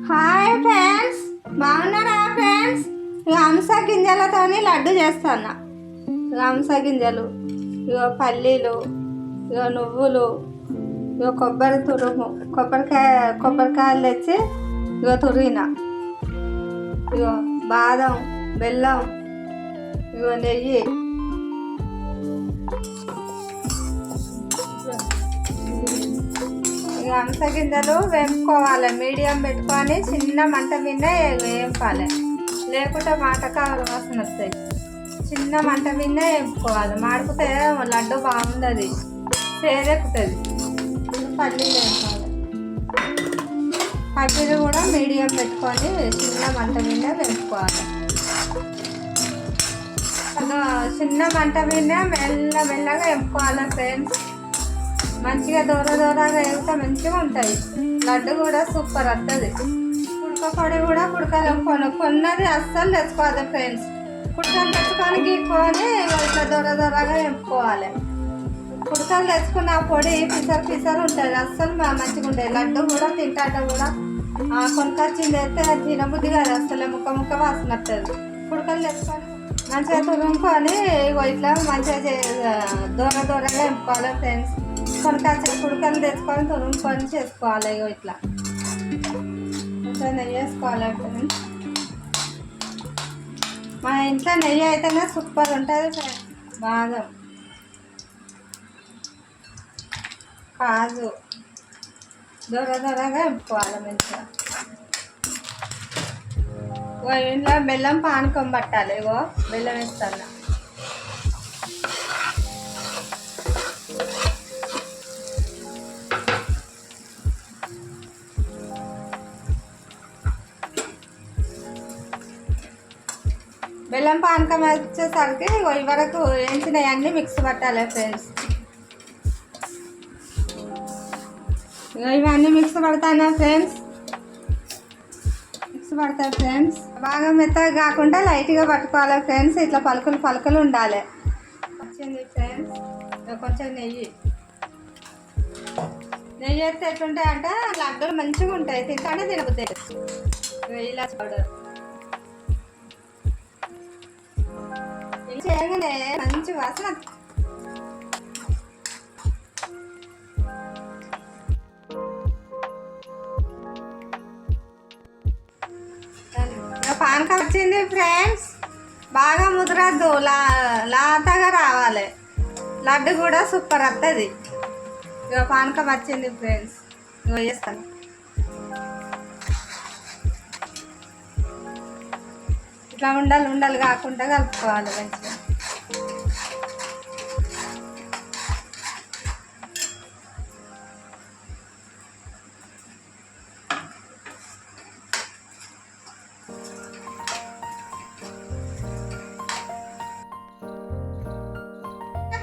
Hi friends, బాగున్నారా friends? ఇక హంస గింజలతో లడ్డు చేస్తాను. ఇక హంస గింజలు, ఇక పల్లీలు, ఇక నువ్వులు, ఇక కొబ్బరి తురుము, కొబ్బరికాయలు తెచ్చి ఇక తురిగిన, ఇక బాదం, బెల్లం, ఇక నెయ్యి, ఇక హంస గింజలు వేపుకోవాలి. మీడియం పెట్టుకొని చిన్న మంట మీద వేపాలి, లేకుంటే మాటకాలు వాసన వస్తాయి. చిన్న మంట మీద వేపుకోవాలి, మాడిపోతే లడ్డు బాగుంటుంది, సేదెక్కుతుంది. పల్లీలు వేసుకోవాలి, పల్లీలు కూడా మీడియం పెట్టుకొని చిన్న మంట మీద వేపుకోవాలి. చిన్న మంట మీద మెల్లగా వేపుకోవాలి ఫ్రెండ్స్. మంచిగా దూరగా వేగితే మంచిగా ఉంటుంది. లడ్డు కూడా సూపర్ వస్తుంది. పుడకపొడి కూడా పుడకలు కొన్నది అస్సలు తెచ్చుకోవాలి ఫ్రెండ్స్. పుడకలు తెచ్చుకొని గీక్కొని ఇట్లా దూరగా వేపుకోవాలి. పుడకలు తెచ్చుకున్న పొడి పిసరు ఉంటుంది, అస్సలు మంచిగా ఉంటుంది. లడ్డు కూడా తింటాట కూడా కొనుకొచ్చింది అయితే తినబుద్ధి కాదు, అస్సలు ముక్క వాసన వస్తుంది. పుడకలు తెచ్చుకొని మంచిగా తురుముకొని ఇట్లా మంచిగా దూరగా వేపుకోవాలి ఫ్రెండ్స్. కొనుకొచ్చిన పుడకలు తెచ్చుకొని తురుముకొని చేసుకోవాలి. ఇట్లా నెయ్యి వేసుకోవాలి ఫ్రెండ్స్. మా ఇంట్లో నెయ్యి అయితేనే సూపర్ ఉంటుంది ఫ్రెండ్స్. బాదం, కాజు దూరగా వేపుకోవాలి మంచిగా. ఇంట్లో బెల్లం పానకం పట్టాలి. ఇగో బెల్లం వేస్తాను. బెల్లం పానకం వచ్చేసరికి ఇవి వరకు వేయించినవి అన్నీ మిక్స్ పట్టాలి ఫ్రెండ్స్. ఇవన్నీ మిక్స్ పడతానా ఫ్రెండ్స్, మిక్స్ పడతాయి ఫ్రెండ్స్. బాగా మెత్తగా కాకుండా లైట్గా పట్టుకోవాలి ఫ్రెండ్స్. ఇట్లా పలుకులు ఉండాలి. వచ్చింది ఫ్రెండ్స్. కొంచెం నెయ్యి వేస్తే ఎట్లుంటాయి అంటే లడ్డూలు మంచిగా ఉంటాయి, తింటానే తినబుద్ది. ఇలా పౌడర్ చేయగానే మంచి వాసన. పానకం వచ్చింది ఫ్రెండ్స్. బాగా ముదరద్దు, లాతగా రావాలి. లడ్డు కూడా సూపర్ వస్తుంది. ఇక పానకం వచ్చింది ఫ్రెండ్స్. ఇక చేస్తాను. ఇట్లా ఉండలు కాకుండా కలుపుకోవాలి మంచిగా.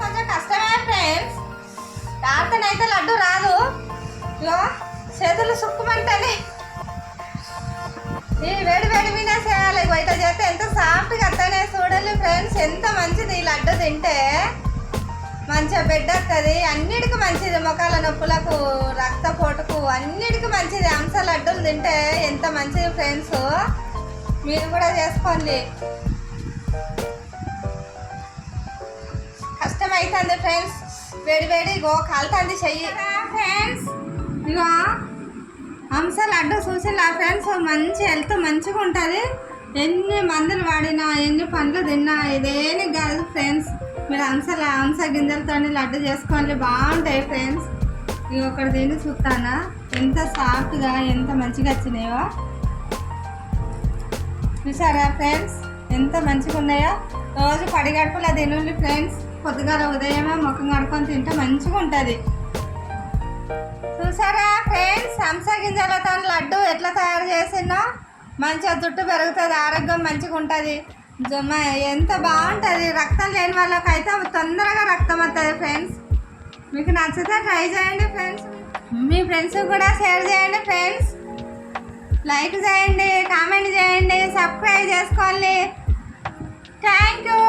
కొంచెం కష్టమే ఫ్రెండ్స్. రాతనైతే లడ్డు రాదు. ఇగో చేతులు సుక్కుమంటని ఈ వేడి మీద చేయాలి. బయట చేస్తే ఎంత సాఫ్ట్గా వస్తానే చూడాలి ఫ్రెండ్స్. ఎంత మంచిది ఈ లడ్డు తింటే. మంచిగా బెడ్ వస్తుంది, అన్నిటికీ మంచిది. మొక్కల నొప్పులకు, రక్తపోటుకు అన్నిటికీ మంచిది. హంస లడ్డూలు తింటే ఎంత మంచిది ఫ్రెండ్స్. మీరు కూడా చేసుకోండి. కష్టమవుతుంది ఫ్రెండ్స్, వేడి కాలుతుంది చెయ్యి ఫ్రెండ్స్. ఇగో హంస లడ్డు చూసిలా ఫ్రెండ్స్, మంచి హెల్త్ మంచిగా ఉంటుంది. ఎన్ని మందులు వాడినా, ఎన్ని పండ్లు తిన్నా ఇదేని కాదు ఫ్రెండ్స్. మీరు హంస గింజలతో లడ్డు చేసుకోండి, బాగుంటాయి ఫ్రెండ్స్. ఇవి ఒకటి తిని చూస్తానా ఎంత సాఫ్ట్గా ఎంత మంచిగా వచ్చినాయో. చూసారా ఫ్రెండ్స్ ఎంత మంచిగా ఉన్నాయో. రోజు పడిగడుపులా తినండి ఫ్రెండ్స్. పొద్దుగాల ఉదయమే ముఖం కడుక్కొని తింటే మంచిగా ఉంటుంది. చూసారా ఫ్రెండ్స్ హంస గింజలతో లడ్డు ఎట్లా తయారు చేసినా. మంచిగా జుట్టు పెరుగుతుంది, ఆరోగ్యం మంచిగా ఉంటుంది, ఎంత బాగుంటుంది. రక్తం లేని వాళ్ళకైతే తొందరగా రక్తం వస్తుంది ఫ్రెండ్స్. మీకు నచ్చితే ట్రై చేయండి ఫ్రెండ్స్. మీ ఫ్రెండ్స్ కూడా షేర్ చేయండి ఫ్రెండ్స్. లైక్ చేయండి, కామెంట్ చేయండి, సబ్స్క్రైబ్ చేసుకోండి. Thank you.